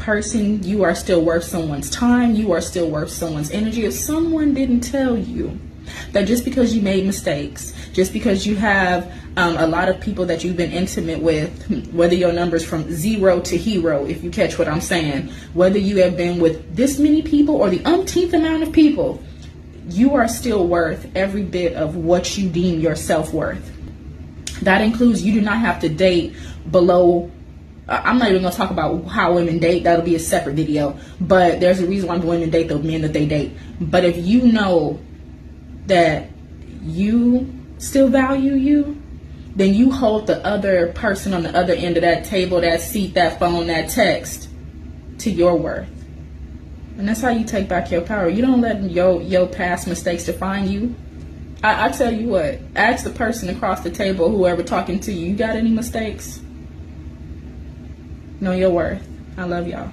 person, you are still worth someone's time. You are still worth someone's energy. If someone didn't tell you that just because you made mistakes, just because you have a lot of people that you've been intimate with, whether your number's from 0 to hero, if you catch what I'm saying, whether you have been with this many people or the umpteenth amount of people, you are still worth every bit of what you deem your self-worth. That includes, you do not have to date below, I'm not even going to talk about how women date. That'll be a separate video. But there's a reason why women date the men that they date. But if you know that you still value you, then you hold the other person on the other end of that table, that seat, that phone, that text to your worth. And that's how you take back your power. You don't let your past mistakes define you. I tell you what, ask the person across the table, whoever talking to you, you got any mistakes? Know your worth. I love y'all.